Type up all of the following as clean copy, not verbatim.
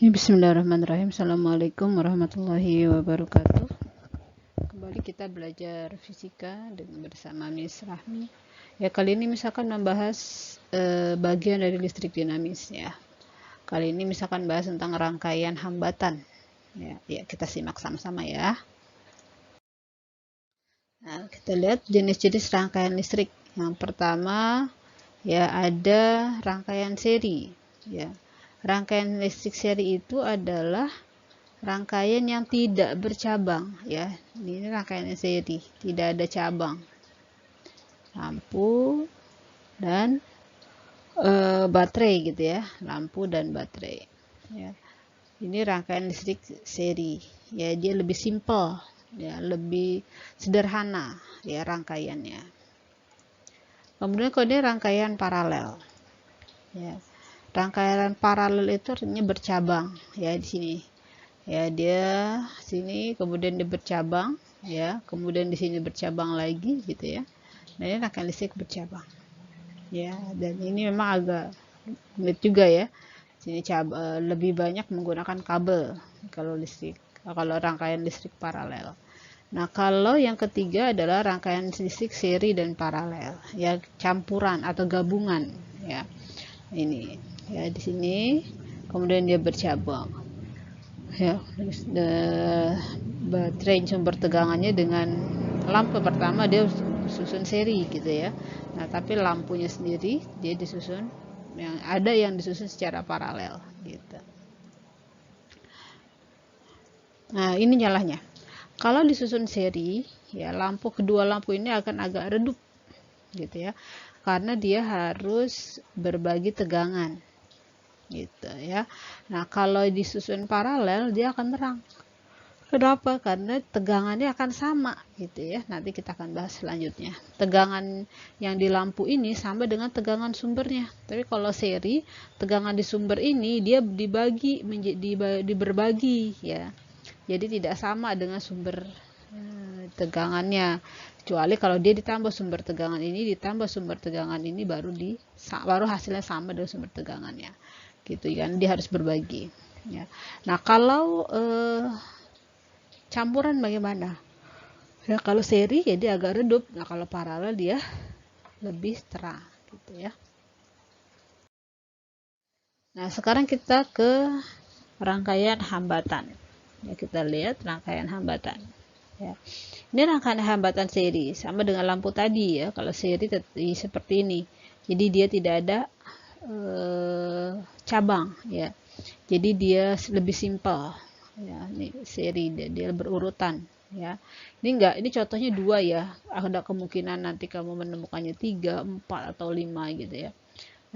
Ya, bismillahirrahmanirrahim. Assalamualaikum warahmatullahi wabarakatuh. Kembali kita belajar fisika dengan bersama Miss Rahmi. Ya, kali ini misalkan membahas bagian dari listrik dinamis ya. Kali ini misalkan bahas tentang rangkaian hambatan. Ya, kita simak sama-sama ya. Nah, kita lihat jenis-jenis rangkaian listrik. Yang pertama ya ada rangkaian seri ya. Rangkaian listrik seri itu adalah rangkaian yang tidak bercabang ya. Ini rangkaian seri, tidak ada cabang. Lampu dan baterai gitu ya. Lampu dan baterai. Ya. Ini rangkaian listrik seri. Ya, dia lebih simple, ya, lebih sederhana ya rangkaiannya. Kemudian kalau ini rangkaian paralel. Ya. Rangkaian paralel itu artinya bercabang ya di sini. Ya, dia sini kemudian dia bercabang ya, kemudian di sini bercabang lagi gitu ya. Nah, ini rangkaian listrik bercabang. Ya, dan ini memang agak rumit juga ya. Sini lebih banyak menggunakan kabel kalau listrik, kalau rangkaian listrik paralel. Nah, kalau yang ketiga adalah rangkaian listrik seri dan paralel, ya campuran atau gabungan, ya. Ini, ya di sini, kemudian dia bercabang, ya. Baterai sumber tegangannya dengan lampu pertama dia susun seri gitu ya. Nah, tapi lampunya sendiri dia disusun yang disusun secara paralel gitu. Nah, ini nyalahnya. Kalau disusun seri, ya kedua lampu ini akan agak redup gitu ya. Karena dia harus berbagi tegangan. Gitu ya. Nah, kalau disusun paralel dia akan terang. Kenapa? Karena tegangannya akan sama gitu ya. Nanti kita akan bahas selanjutnya. Tegangan yang di lampu ini sama dengan tegangan sumbernya. Tapi kalau seri, tegangan di sumber ini dia berbagi ya. Jadi tidak sama dengan sumber tegangannya. Kecuali kalau dia ditambah sumber tegangan ini ditambah sumber tegangan ini baru hasilnya sama dengan sumber tegangannya. Gitu kan. Dia harus berbagi ya. Nah, kalau campuran bagaimana? Ya, kalau seri ya dia agak redup. Nah, kalau paralel dia lebih terang gitu ya. Nah, sekarang kita ke rangkaian hambatan. Ya, kita lihat rangkaian hambatan. Ya. Ini rangkaian hambatan seri sama dengan lampu tadi ya. Kalau seri seperti ini. Jadi dia tidak ada cabang ya. Jadi dia lebih simpel. Ya, ini seri dia berurutan ya. Ini contohnya 2 ya. Ada kemungkinan nanti kamu menemukannya 3, 4 atau 5 gitu ya.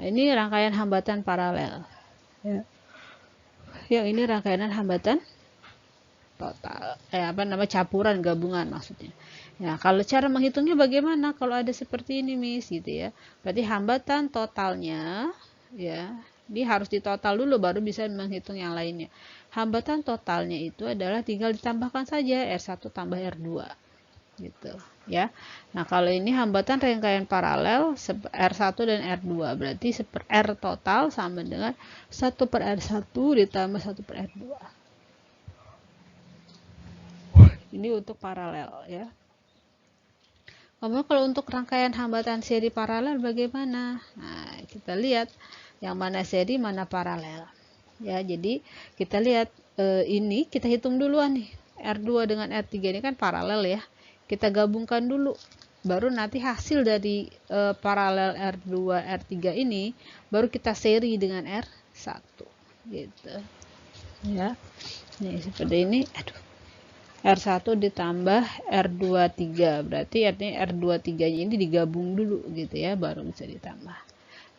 Nah, ini rangkaian hambatan paralel ya. Yang ini rangkaian hambatan total campuran gabungan maksudnya. Ya, kalau cara menghitungnya bagaimana kalau ada seperti ini Miss gitu ya. Berarti hambatan totalnya ya, ini harus ditotal dulu baru bisa menghitung yang lainnya. Hambatan totalnya itu adalah tinggal ditambahkan saja R1 tambah R2 gitu ya. Nah, kalau ini hambatan rangkaian paralel R1 dan R2 berarti R total sama dengan 1 per R1 ditambah 1 per R2. Ini untuk paralel ya. Kemudian kalau untuk rangkaian hambatan seri paralel bagaimana? Nah, kita lihat yang mana seri, mana paralel. Ya, jadi kita lihat ini kita hitung duluan nih. R2 dengan R3 ini kan paralel ya. Kita gabungkan dulu. Baru nanti hasil dari paralel R2 R3 ini baru kita seri dengan R1 gitu. Ya. Nih seperti ini. R1 ditambah R23 berarti artinya R23 ini digabung dulu gitu ya baru bisa ditambah.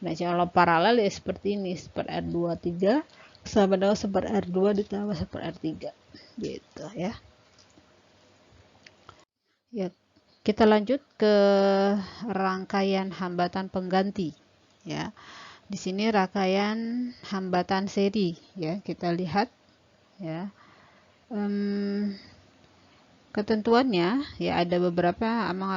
Nah, kalau paralel ya seperti ini, per R23 sama dengan per R2 ditambah per R3 gitu ya. Ya, kita lanjut ke rangkaian hambatan pengganti ya. Di sini rangkaian hambatan seri ya, kita lihat ya. Ketentuannya ya ada beberapa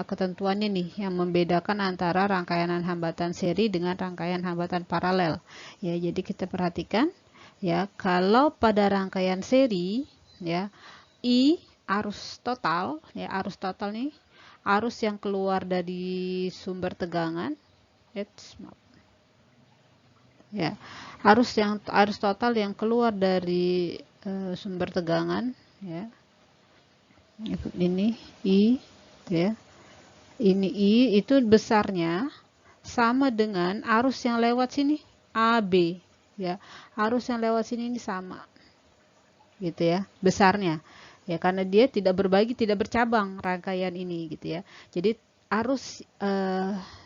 ketentuannya nih yang membedakan antara rangkaian hambatan seri dengan rangkaian hambatan paralel. Ya, jadi kita perhatikan Ya, kalau pada rangkaian seri, ya, I arus total, ya, arus total nih, arus yang keluar dari sumber tegangan, ya, arus total yang keluar dari sumber tegangan, ya, ini I, ya, ini I itu besarnya sama dengan arus yang lewat sini AB, ya, arus yang lewat sini ini sama, gitu ya, besarnya, ya, karena dia tidak berbagi, tidak bercabang rangkaian ini, gitu ya. Jadi arus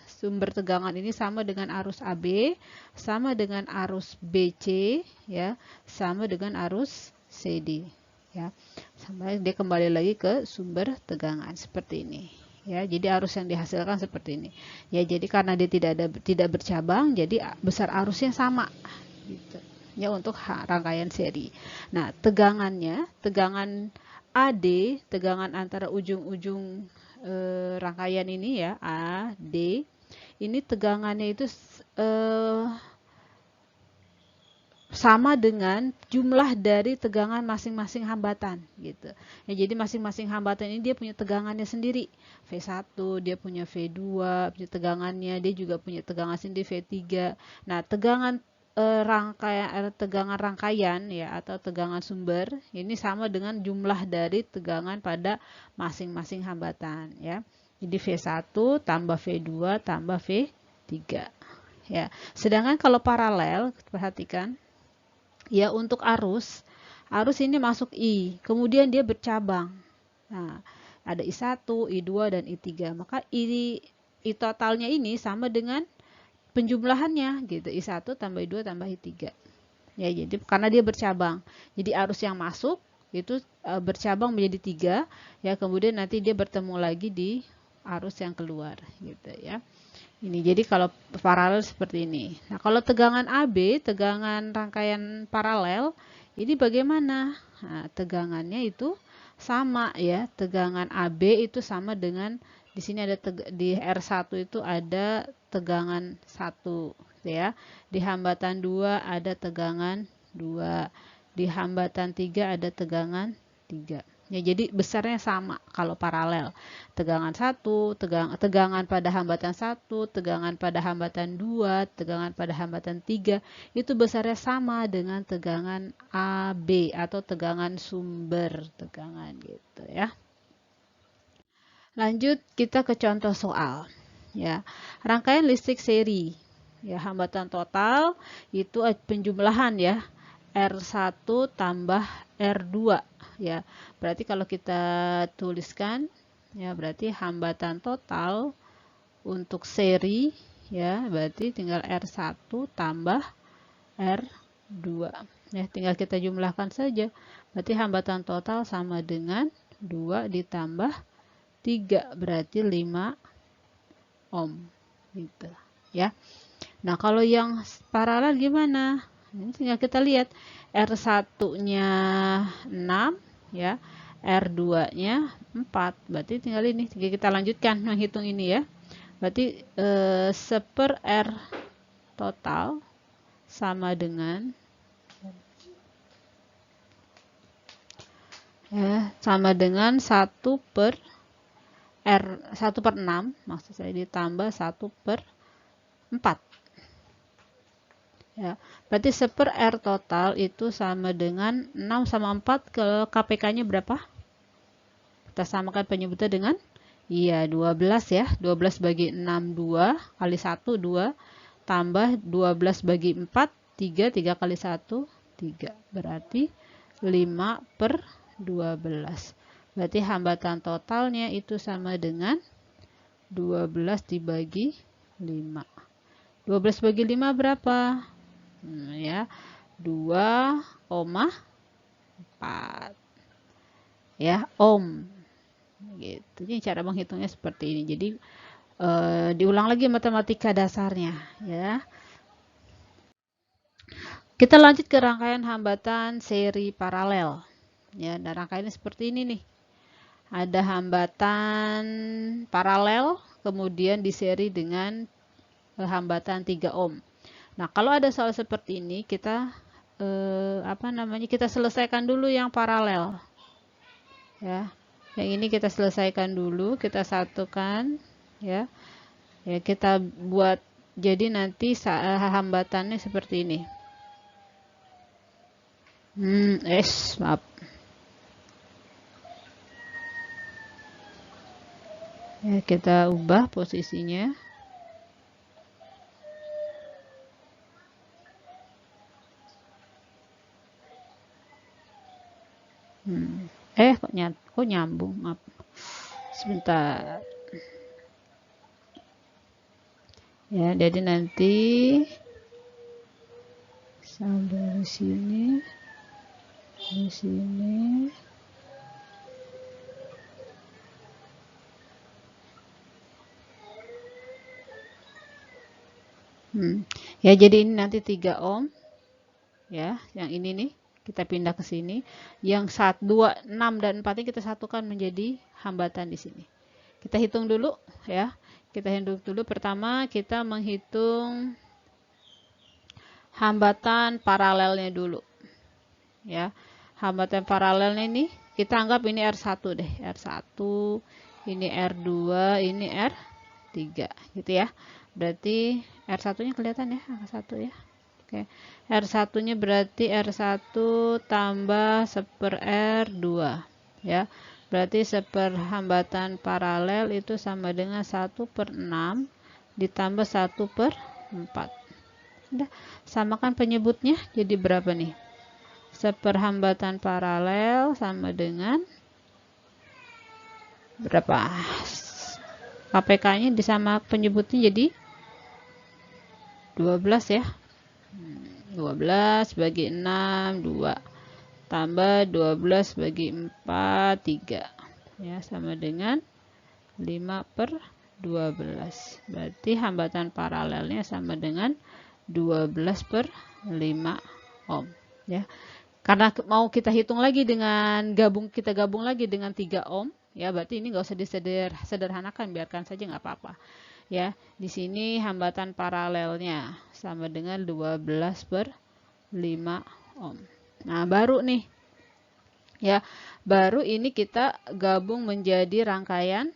sumber tegangan ini sama dengan arus AB, sama dengan arus BC, ya, sama dengan arus CD, ya, sampai dia kembali lagi ke sumber tegangan seperti ini, ya. Jadi arus yang dihasilkan seperti ini, ya. Jadi karena dia tidak bercabang, jadi besar arusnya sama, gitu ya, untuk rangkaian seri. Nah, tegangannya, tegangan AD, tegangan antara ujung-ujung rangkaian ini, ya, AD, ini tegangannya itu sama dengan jumlah dari tegangan masing-masing hambatan, gitu. Ya, jadi masing-masing hambatan ini dia punya tegangannya sendiri. V1 dia punya V2 punya tegangannya, dia juga punya tegangan sendiri V3. Nah, tegangan tegangan rangkaian, ya, atau tegangan sumber ini sama dengan jumlah dari tegangan pada masing-masing hambatan, ya. Jadi V1 tambah V2 tambah V3, ya. Sedangkan kalau paralel, perhatikan, ya, untuk arus ini masuk I, kemudian dia bercabang. Nah, ada I1, I2 dan I3. Maka I totalnya ini sama dengan penjumlahannya, gitu, I1 tambah I2 tambah I3, ya. Jadi karena dia bercabang, jadi arus yang masuk itu bercabang menjadi 3, ya, kemudian nanti dia bertemu lagi di arus yang keluar, gitu ya. Ini jadi kalau paralel seperti ini. Nah, kalau tegangan AB, tegangan rangkaian paralel, ini bagaimana? Nah, tegangannya itu sama, ya, tegangan AB itu sama dengan, di sini ada di R1 itu ada tegangan 1, ya. Di hambatan 2 ada tegangan 2. Di hambatan 3 ada tegangan 3. Ya, jadi besarnya sama kalau paralel. Tegangan 1, tegangan pada hambatan 1, tegangan pada hambatan 2, tegangan pada hambatan 3, itu besarnya sama dengan tegangan AB atau tegangan sumber tegangan, gitu ya. Lanjut kita ke contoh soal, ya. Rangkaian listrik seri, ya, hambatan total itu penjumlahan, ya, R1 tambah R2, ya. Berarti kalau kita tuliskan, ya, berarti hambatan total untuk seri, ya, berarti tinggal R1 tambah R2, ya, tinggal kita jumlahkan saja. Berarti hambatan total sama dengan 2 ditambah 3, berarti 5 ohm, gitu ya. Nah, kalau yang paralel gimana? Ini tinggal kita lihat, R1-nya 6, ya, R2-nya 4, berarti tinggal ini, kita lanjutkan menghitung ini, ya. Berarti 1/R total sama dengan, ya, sama dengan 1/6, maksud saya, ditambah 1/4, ya. Berarti 1/R total itu sama dengan 6 sama 4, ke KPK-nya berapa? Kita samakan penyebutan dengan, iya, 12, ya. 12 bagi 6 2, kali 1 2, tambah 12 bagi 4 3, 3 kali 1 3, berarti 5/12. Berarti hambatan totalnya itu sama dengan 12 dibagi 5. 12 bagi 5 berapa? Ya, 2,4, ya, ohm. Gitu. Ini cara menghitungnya seperti ini. Jadi diulang lagi matematika dasarnya, ya. Kita lanjut ke rangkaian hambatan seri paralel. Ya, dan rangkaiannya seperti ini nih. Ada hambatan paralel, kemudian diseri dengan hambatan 3 ohm. Nah, kalau ada soal seperti ini, kita apa namanya, kita selesaikan dulu yang paralel ya. Yang ini kita selesaikan dulu, kita satukan ya. Ya, kita buat jadi nanti hambatannya seperti ini. Maaf. Ya, kita ubah posisinya. Kok nyambung, maaf. Sebentar. Ya, jadi nanti sampai di sini. Di sini. Ya, jadi ini nanti 3 ohm. Ya, yang ini nih kita pindah ke sini. Yang 1, 2, 6 dan 4 ini kita satukan menjadi hambatan di sini. Kita hitung dulu ya. Kita hitung dulu. Pertama kita menghitung hambatan paralelnya dulu. Ya. Hambatan paralelnya ini kita anggap ini R1 deh. R1, ini R2, ini R3 gitu ya. Berarti R1-nya kelihatan ya, angka 1 ya. Oke. R1-nya berarti R1 tambah 1/R2 ya. Berarti seperhambatan paralel itu sama dengan 1/6 ditambah 1/4. Udah, samakan penyebutnya jadi berapa nih? Seperhambatan paralel sama dengan berapa? KPK-nya disama penyebutnya jadi 12 ya. 12 bagi 6, 2. Tambah 12 bagi 4, 3. Ya, sama dengan 5/12. Berarti hambatan paralelnya sama dengan 12/5 ohm. Ya. Karena mau kita hitung lagi dengan kita gabung lagi dengan 3 ohm. Ya, berarti ini nggak usah disederhanakan, biarkan saja nggak apa-apa. Ya, di sini hambatan paralelnya sama dengan 12/5 ohm. Nah, baru nih. Ya, baru ini kita gabung menjadi rangkaian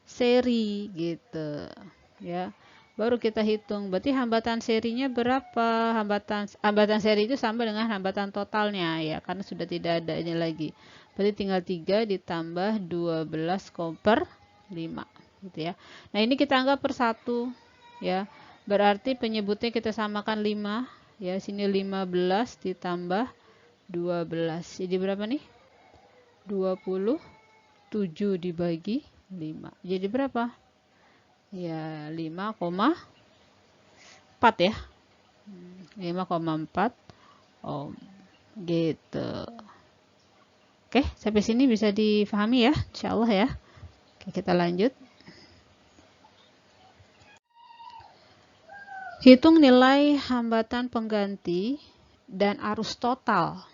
seri gitu. Ya. Baru kita hitung. Berarti hambatan serinya berapa? Hambatan seri itu sama dengan hambatan totalnya ya, karena sudah tidak ada ini lagi. Berarti tinggal 3 ditambah 12/5 gitu ya. Nah, ini kita anggap per 1 ya. Berarti penyebutnya kita samakan 5 ya. Sini 15 ditambah 12. Jadi berapa nih? 27 dibagi 5. Jadi berapa? Ya, 5,4 ya. 5,4 ohm gitu. Oke, sampai sini bisa difahami ya, insyaallah ya. Oke, kita lanjut. Hitung nilai hambatan pengganti dan arus total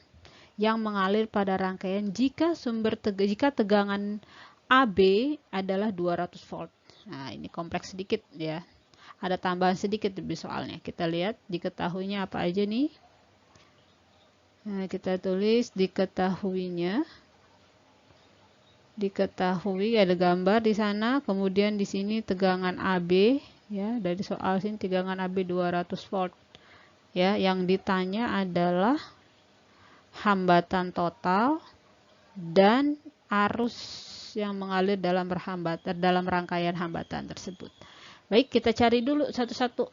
yang mengalir pada rangkaian jika tegangan AB adalah 200 volt. Nah, ini kompleks sedikit ya. Ada tambahan sedikit lebih soalnya. Kita lihat diketahuinya apa aja nih. Nah, kita tulis diketahuinya. Diketahui ada gambar di sana, kemudian di sini tegangan AB ya, dari soal sini tegangan AB 200 volt. Ya, yang ditanya adalah hambatan total dan arus yang mengalir dalam rangkaian hambatan tersebut. Baik, kita cari dulu satu-satu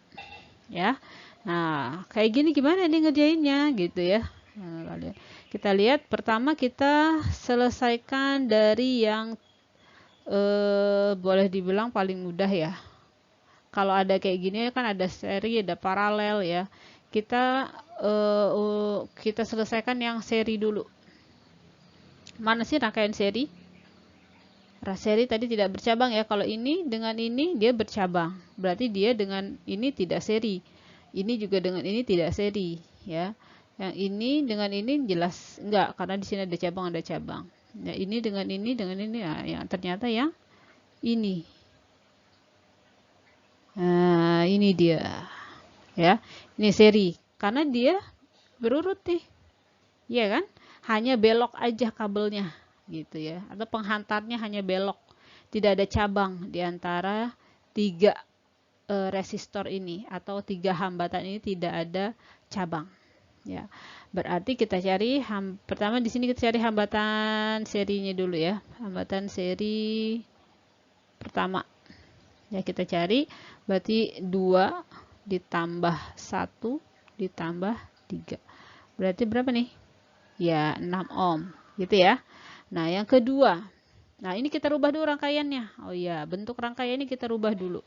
ya. Nah, kayak gini gimana nih ngerjainnya gitu ya. Nah, kita lihat pertama kita selesaikan dari yang boleh dibilang paling mudah ya. Kalau ada kayak gini kan ada seri, ada paralel ya. Kita selesaikan yang seri dulu. Mana sih rangkaian seri? Seri tadi tidak bercabang ya. Kalau ini dengan ini dia bercabang. Berarti dia dengan ini tidak seri. Ini juga dengan ini tidak seri ya. Yang ini dengan ini jelas enggak, karena di sini ada cabang. Nah, ini dengan ini ya, yang ternyata yang ini. Nah, ini dia. Ya. Ini seri karena dia berurut nih, iya kan? Hanya belok aja kabelnya gitu ya, atau penghantarnya hanya belok, tidak ada cabang di antara tiga resistor ini atau tiga hambatan ini, tidak ada cabang ya. Berarti kita cari pertama di sini kita cari hambatan serinya dulu ya, hambatan seri pertama ya, kita cari berarti 2 ditambah 1 ditambah 3 berarti berapa nih ya, 6 ohm gitu ya. Nah yang kedua, nah ini kita rubah dulu rangkaiannya. Oh iya, bentuk rangkaiannya kita rubah dulu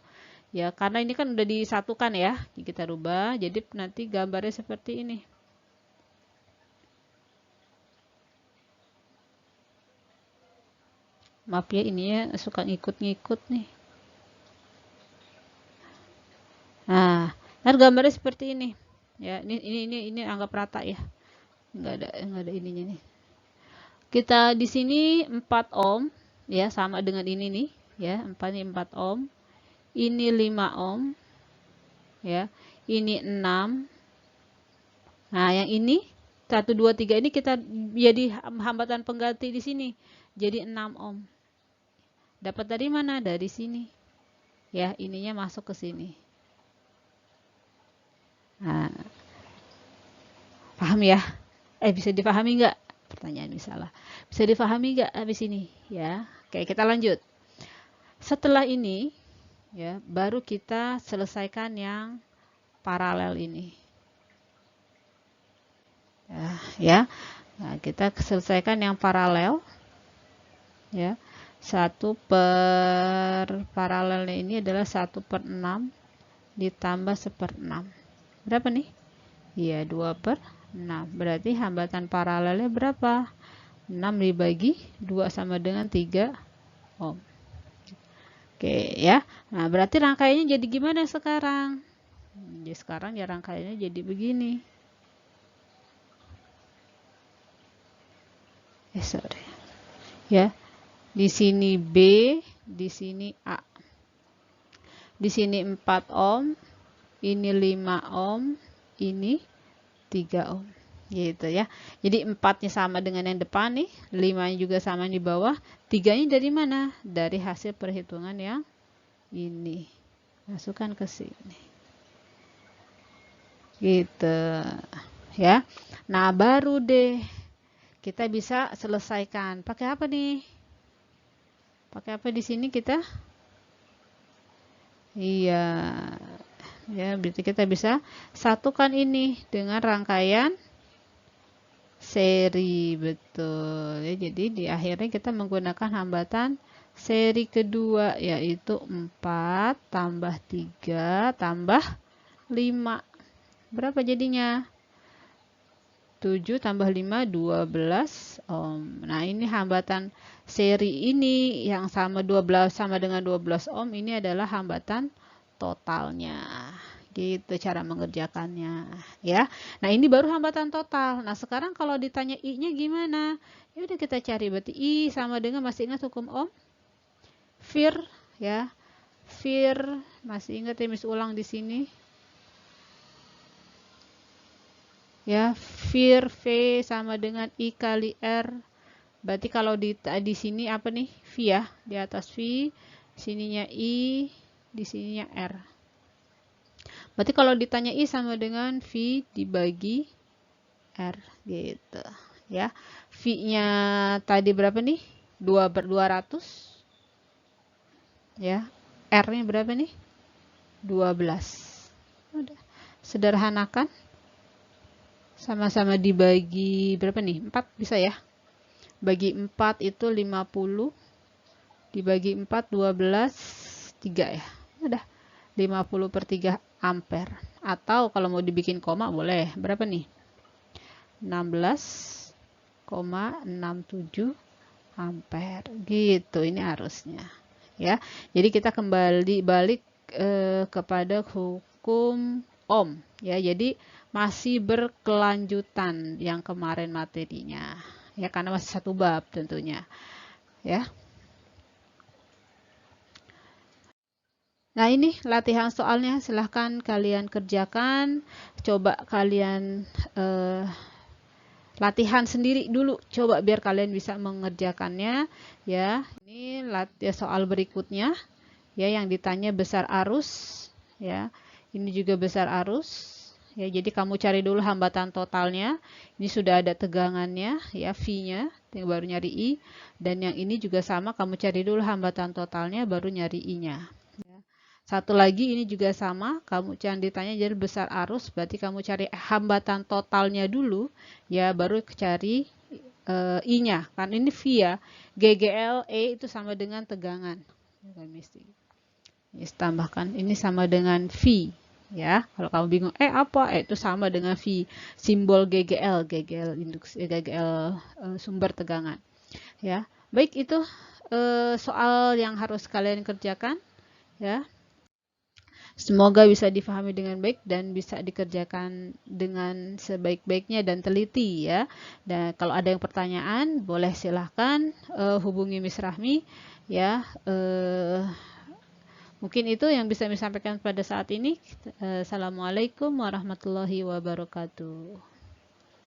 ya, karena ini kan udah disatukan ya, kita rubah jadi nanti gambarnya seperti ini. Maaf ya, ini ya suka ngikut-ngikut nih. Nah, gambarnya seperti ini ya, ini anggap rata ya, nggak ada ininya nih. Kita di sini 4 ohm ya, sama dengan ini nih ya, 4 ohm, ini 5 ohm ya, ini 6. Nah yang ini 1 2 3 ini kita jadi hambatan pengganti di sini, jadi 6 ohm. Dapat dari mana? Dari sini ya, ininya masuk ke sini. Nah, paham ya? Bisa dipahami nggak? Pertanyaan misalnya. Bisa dipahami nggak habis ini? Ya, oke, kita lanjut. Setelah ini, ya, baru kita selesaikan yang paralel ini. Ya, nah, kita selesaikan yang paralel. Ya, 1 per paralelnya ini adalah 1/6 ditambah 1/6. Berapa nih? Iya, 2/6. Berarti hambatan paralelnya berapa? 6 dibagi 2 sama dengan 3 ohm. Oke ya. Nah, berarti rangkaiannya jadi gimana sekarang? Jadi sekarang ya rangkaiannya jadi begini. Sorry. Ya. Di sini B, di sini A. Di sini 4 ohm, ini 5 ohm, ini 3 ohm. Gitu ya. Jadi 4-nya sama dengan yang depan nih, 5-nya juga sama di bawah, 3-nya dari mana? Dari hasil perhitungan yang ini. Masukkan ke sini. Gitu. Ya. Nah, baru deh kita bisa selesaikan. Pakai apa nih? Pakai apa di sini kita? Iya. Ya, berarti kita bisa satukan ini dengan rangkaian seri, betul ya. Jadi di akhirnya kita menggunakan hambatan seri kedua, yaitu 4 tambah 3 tambah 5. Berapa jadinya? 7 tambah 5, 12 ohm. Nah ini hambatan seri ini yang sama 12 sama dengan 12 ohm, ini adalah hambatan totalnya. Gitu cara mengerjakannya ya. Nah ini baru hambatan total. Nah sekarang kalau ditanya I-nya gimana? Ya udah kita cari, berarti I sama dengan, masih ingat hukum Ohm? Vir ya. Vir masih ingat ya, Miss ulang di sini. Ya, Vir V sama dengan I kali R. Berarti kalau di sini apa nih? V ya, di atas V, sininya I, di sininya R. Berarti kalau ditanya I sama dengan V dibagi R gitu ya. V-nya tadi berapa nih? 2/200 ya. R-nya berapa nih? 12. Udah. Sederhanakan. Sama-sama dibagi berapa nih? 4 bisa ya? Bagi 4 itu 50. Dibagi 4 12, 3 ya. Udah. 50/3 ampere. Atau kalau mau dibikin koma boleh. Berapa nih? 16,67 ampere. Gitu ini arusnya. Ya. Jadi kita kembali balik kepada hukum Ohm ya. Jadi masih berkelanjutan yang kemarin materinya. Ya karena masih satu bab tentunya. Ya. Nah, ini latihan soalnya, silahkan kalian kerjakan. Coba kalian latihan sendiri dulu, coba biar kalian bisa mengerjakannya ya. Ini latihan soal berikutnya ya, yang ditanya besar arus ya. Ini juga besar arus ya, jadi kamu cari dulu hambatan totalnya. Ini sudah ada tegangannya ya, V-nya, baru nyari I. Dan yang ini juga sama, kamu cari dulu hambatan totalnya baru nyari I-nya. Satu lagi ini juga sama, kamu jangan ditanya jadi besar arus, berarti kamu cari hambatan totalnya dulu, ya baru cari I-nya, kan ini V ya, GGL E itu sama dengan tegangan. Ini tambahkan, ini sama dengan V, ya. Kalau kamu bingung, apa? Itu sama dengan V, simbol GGL, GGL induksi, GGL sumber tegangan, ya. Baik, itu soal yang harus kalian kerjakan, ya. Semoga bisa difahami dengan baik dan bisa dikerjakan dengan sebaik-baiknya dan teliti ya. Dan kalau ada yang pertanyaan, boleh silahkan hubungi Miss Rahmi ya. Mungkin itu yang bisa disampaikan pada saat ini. Assalamualaikum warahmatullahi wabarakatuh.